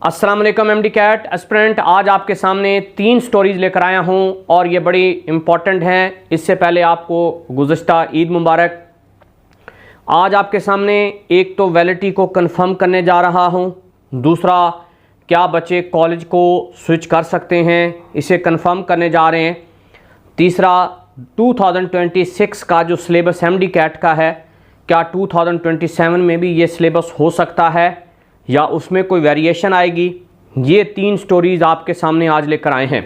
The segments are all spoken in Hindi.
अस्सलाम वालेकुम एमडी कैट एस्पिरेंट। आज आपके सामने 3 स्टोरीज़ लेकर आया हूं और ये बड़ी इम्पॉर्टेंट हैं। इससे पहले आपको गुज़श्ता ईद मुबारक। आज आपके सामने एक तो वैलिडिटी को कंफर्म करने जा रहा हूं, दूसरा क्या बच्चे कॉलेज को स्विच कर सकते हैं, इसे कंफर्म करने जा रहे हैं, तीसरा 2026 का जो सिलेबस एमडी कैट का है क्या 2027 में भी ये सिलेबस हो सकता है या उसमें कोई वेरिएशन आएगी। ये 3 स्टोरीज़ आपके सामने आज लेकर आए हैं।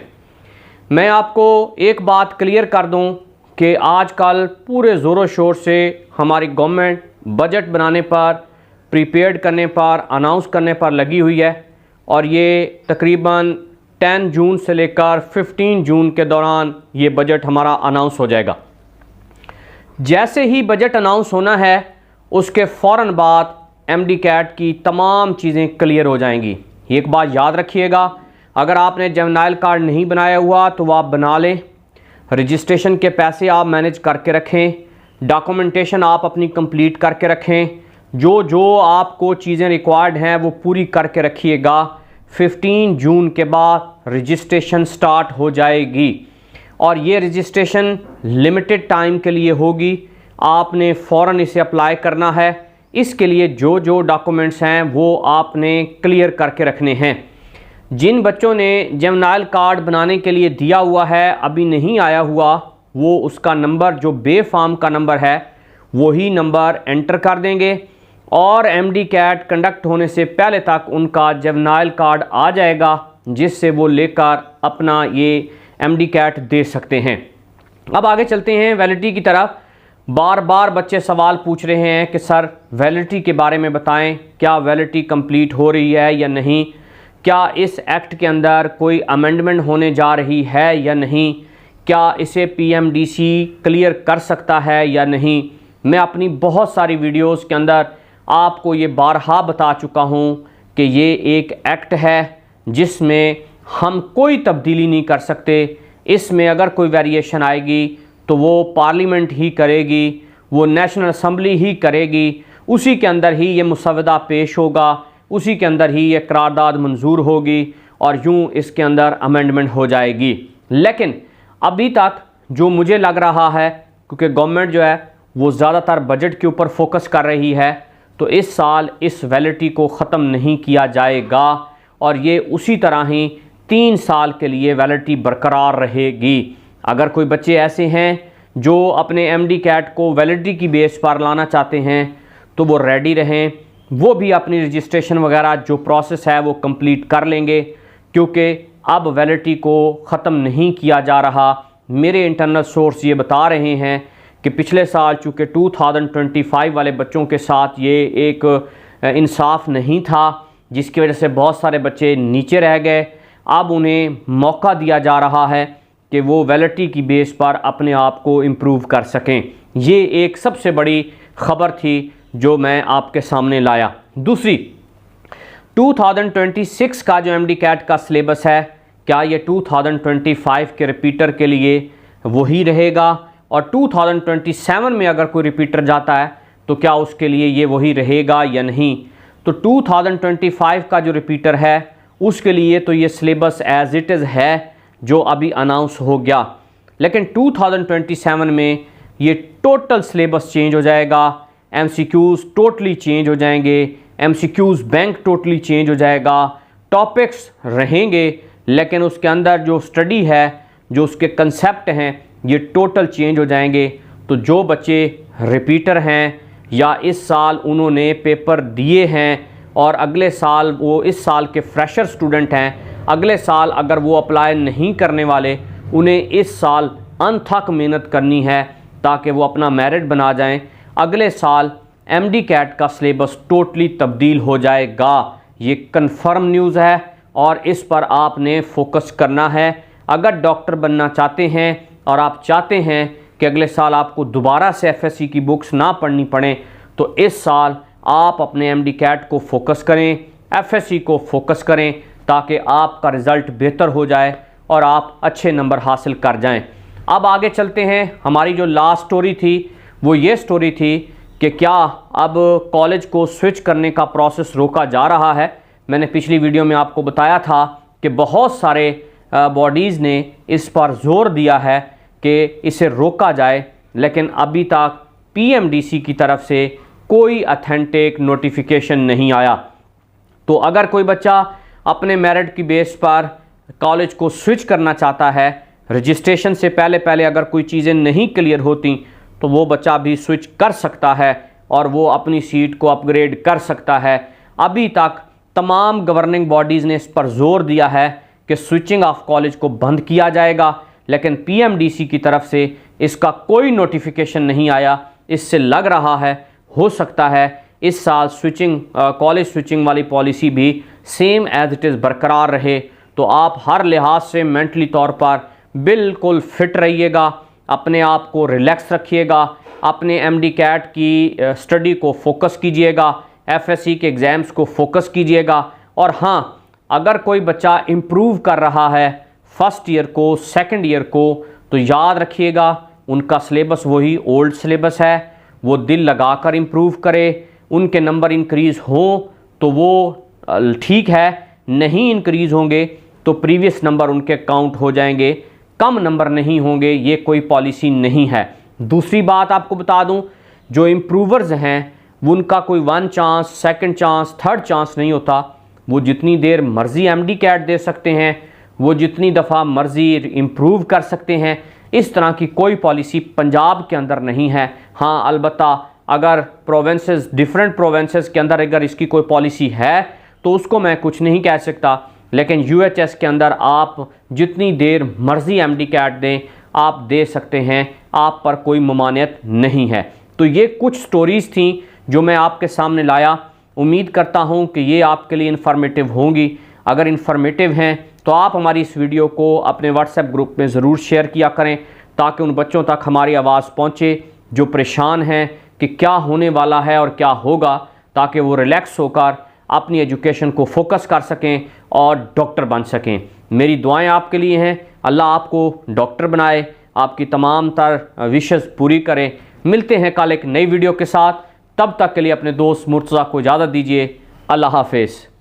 मैं आपको एक बात क्लियर कर दूं कि आजकल पूरे ज़ोरों शोर से हमारी गवर्नमेंट बजट बनाने पर, प्रीपेड करने पर, अनाउंस करने पर लगी हुई है और ये तकरीबन 10 जून से लेकर 15 जून के दौरान ये बजट हमारा अनाउंस हो जाएगा। जैसे ही बजट अनाउंस होना है उसके फ़ौरन बाद एमडी कैट की तमाम चीज़ें क्लियर हो जाएंगी। एक बात याद रखिएगा, अगर आपने जर्नल कार्ड नहीं बनाया हुआ तो आप बना लें। रजिस्ट्रेशन के पैसे आप मैनेज करके रखें, डॉक्यूमेंटेशन आप अपनी कंप्लीट करके रखें, जो जो आपको चीज़ें रिक्वायर्ड हैं वो पूरी करके रखिएगा। 15 जून के बाद रजिस्ट्रेशन स्टार्ट हो जाएगी और ये रजिस्ट्रेशन लिमिटेड टाइम के लिए होगी। आपने फ़ौरन इसे अप्लाई करना है। इसके लिए जो जो डॉक्यूमेंट्स हैं वो आपने क्लियर करके रखने हैं। जिन बच्चों ने जर्नल कार्ड बनाने के लिए दिया हुआ है अभी नहीं आया हुआ, वो उसका नंबर जो बे फॉर्म का नंबर है वही नंबर एंटर कर देंगे और एमडी कैट कंडक्ट होने से पहले तक उनका जर्नल कार्ड आ जाएगा, जिससे वो लेकर अपना ये एमडी कैट दे सकते हैं। अब आगे चलते हैं वैलिडिटी की तरफ। बार बार बच्चे सवाल पूछ रहे हैं कि सर वैलिडिटी के बारे में बताएं, क्या वैलिडिटी कंप्लीट हो रही है या नहीं, क्या इस एक्ट के अंदर कोई अमेंडमेंट होने जा रही है या नहीं, क्या इसे पीएमडीसी क्लियर कर सकता है या नहीं। मैं अपनी बहुत सारी वीडियोस के अंदर आपको ये बारहा बता चुका हूँ कि ये एक एक्ट है जिसमें हम कोई तब्दीली नहीं कर सकते। इसमें अगर कोई वेरिएशन आएगी तो वो पार्लियामेंट ही करेगी, वो नेशनल असम्बली ही करेगी, उसी के अंदर ही ये मुसवदा पेश होगा, उसी के अंदर ही ये करारदाद मंजूर होगी और यूँ इसके अंदर अमेंडमेंट हो जाएगी। लेकिन अभी तक जो मुझे लग रहा है, क्योंकि गवर्नमेंट जो है वो ज़्यादातर बजट के ऊपर फोकस कर रही है, तो इस साल इस वैलिडिटी को ख़त्म नहीं किया जाएगा और ये उसी तरह ही 3 साल के लिए वैलिडिटी बरकरार रहेगी। अगर कोई बच्चे ऐसे हैं जो अपने एमडी कैट को वैलिडिटी की बेस पर लाना चाहते हैं तो वो रेडी रहें, वो भी अपनी रजिस्ट्रेशन वगैरह जो प्रोसेस है वो कंप्लीट कर लेंगे, क्योंकि अब वैलिडिटी को ख़त्म नहीं किया जा रहा। मेरे इंटरनल सोर्स ये बता रहे हैं कि पिछले साल चूँकि 2025 वाले बच्चों के साथ ये एक इंसाफ नहीं था, जिसकी वजह से बहुत सारे बच्चे नीचे रह गए। अब उन्हें मौका दिया जा रहा है कि वो वैलिडिटी की बेस पर अपने आप को इम्प्रूव कर सकें। ये एक सबसे बड़ी ख़बर थी जो मैं आपके सामने लाया। दूसरी, 2026 का जो एमडी कैट का सिलेबस है क्या ये 2025 के रिपीटर के लिए वही रहेगा, और 2027 में अगर कोई रिपीटर जाता है तो क्या उसके लिए ये वही रहेगा या नहीं। तो 2025 का जो रिपीटर है उसके लिए तो ये सिलेबस एज़ इट इज़ है जो अभी अनाउंस हो गया, लेकिन 2027 में ये टोटल सिलेबस चेंज हो जाएगा। एमसीक्यूज़ टोटली चेंज हो जाएंगे, एमसीक्यूज़ बैंक टोटली चेंज हो जाएगा। टॉपिक्स रहेंगे लेकिन उसके अंदर जो स्टडी है, जो उसके कंसेप्ट हैं, ये टोटल चेंज हो जाएंगे। तो जो बच्चे रिपीटर हैं या इस साल उन्होंने पेपर दिए हैं और अगले साल वो इस साल के फ्रेशर स्टूडेंट हैं, अगले साल अगर वो अप्लाई नहीं करने वाले, उन्हें इस साल अनथक मेहनत करनी है ताकि वो अपना मेरिट बना जाएं। अगले साल एमडी कैट का सिलेबस टोटली तब्दील हो जाएगा। ये कंफर्म न्यूज़ है और इस पर आपने फोकस करना है। अगर डॉक्टर बनना चाहते हैं और आप चाहते हैं कि अगले साल आपको दोबारा से एफएससी की बुक्स ना पढ़नी पड़े, तो इस साल आप अपने एमडी कैट को फोकस करें, एफएससी को फोकस करें, ताकि आपका रिज़ल्ट बेहतर हो जाए और आप अच्छे नंबर हासिल कर जाएं। अब आगे चलते हैं। हमारी जो लास्ट स्टोरी थी वो ये स्टोरी थी कि क्या अब कॉलेज को स्विच करने का प्रोसेस रोका जा रहा है। मैंने पिछली वीडियो में आपको बताया था कि बहुत सारे बॉडीज़ ने इस पर जोर दिया है कि इसे रोका जाए, लेकिन अभी तक पीएमडीसी की तरफ से कोई अथेंटिक नोटिफिकेशन नहीं आया। तो अगर कोई बच्चा अपने मेरिट की बेस पर कॉलेज को स्विच करना चाहता है, रजिस्ट्रेशन से पहले अगर कोई चीज़ें नहीं क्लियर होती तो वो बच्चा भी स्विच कर सकता है और वो अपनी सीट को अपग्रेड कर सकता है। अभी तक तमाम गवर्निंग बॉडीज़ ने इस पर जोर दिया है कि स्विचिंग ऑफ कॉलेज को बंद किया जाएगा, लेकिन पीएमडीसी की तरफ से इसका कोई नोटिफिकेशन नहीं आया। इससे लग रहा है हो सकता है इस साल कॉलेज स्विचिंग वाली पॉलिसी भी सेम एज इट इज़ बरकरार रहे। तो आप हर लिहाज से मेंटली तौर पर बिल्कुल फिट रहिएगा, अपने आप को रिलैक्स रखिएगा, अपने एमडी कैट की स्टडी को फोकस कीजिएगा, एफएससी के एग्ज़ाम्स को फोकस कीजिएगा। और हाँ, अगर कोई बच्चा इम्प्रूव कर रहा है फर्स्ट ईयर को सेकंड ईयर को, तो याद रखिएगा उनका सिलेबस वही ओल्ड सिलेबस है, वो दिल लगाकर इम्प्रूव करे। उनके नंबर इंक्रीज़ हों तो वो ठीक है, नहीं इंक्रीज़ होंगे तो प्रीवियस नंबर उनके काउंट हो जाएंगे, कम नंबर नहीं होंगे, ये कोई पॉलिसी नहीं है। दूसरी बात आपको बता दूं, जो इम्प्रूवर्स हैं उनका कोई 1 chance, second chance, third chance नहीं होता। वो जितनी देर मर्ज़ी एमडी कैट दे सकते हैं, वो जितनी दफ़ा मर्ज़ी इम्प्रूव कर सकते हैं। इस तरह की कोई पॉलिसी पंजाब के अंदर नहीं है। हाँ, अलबत्ता अगर प्रोविंसेस, डिफरेंट प्रोविंसेस के अंदर अगर इसकी कोई पॉलिसी है तो उसको मैं कुछ नहीं कह सकता, लेकिन यूएचएस के अंदर आप जितनी देर मर्ज़ी एमडी कैट दें आप दे सकते हैं, आप पर कोई ममानियत नहीं है। तो ये कुछ स्टोरीज़ थी जो मैं आपके सामने लाया। उम्मीद करता हूँ कि ये आपके लिए इन्फॉर्मेटिव होंगी। अगर इन्फॉर्मेटिव हैं तो आप हमारी इस वीडियो को अपने व्हाट्सएप ग्रुप में ज़रूर शेयर किया करें, ताकि उन बच्चों तक हमारी आवाज़ पहुँचे जो परेशान हैं कि क्या होने वाला है और क्या होगा, ताकि वो रिलैक्स होकर अपनी एजुकेशन को फोकस कर सकें और डॉक्टर बन सकें। मेरी दुआएं आपके लिए हैं, अल्लाह आपको डॉक्टर बनाए, आपकी तमाम तर विशेस पूरी करे। मिलते हैं कल एक नई वीडियो के साथ, तब तक के लिए अपने दोस्त मुर्तज़ा को इजाज़त दीजिए। अल्लाह हाफिज़।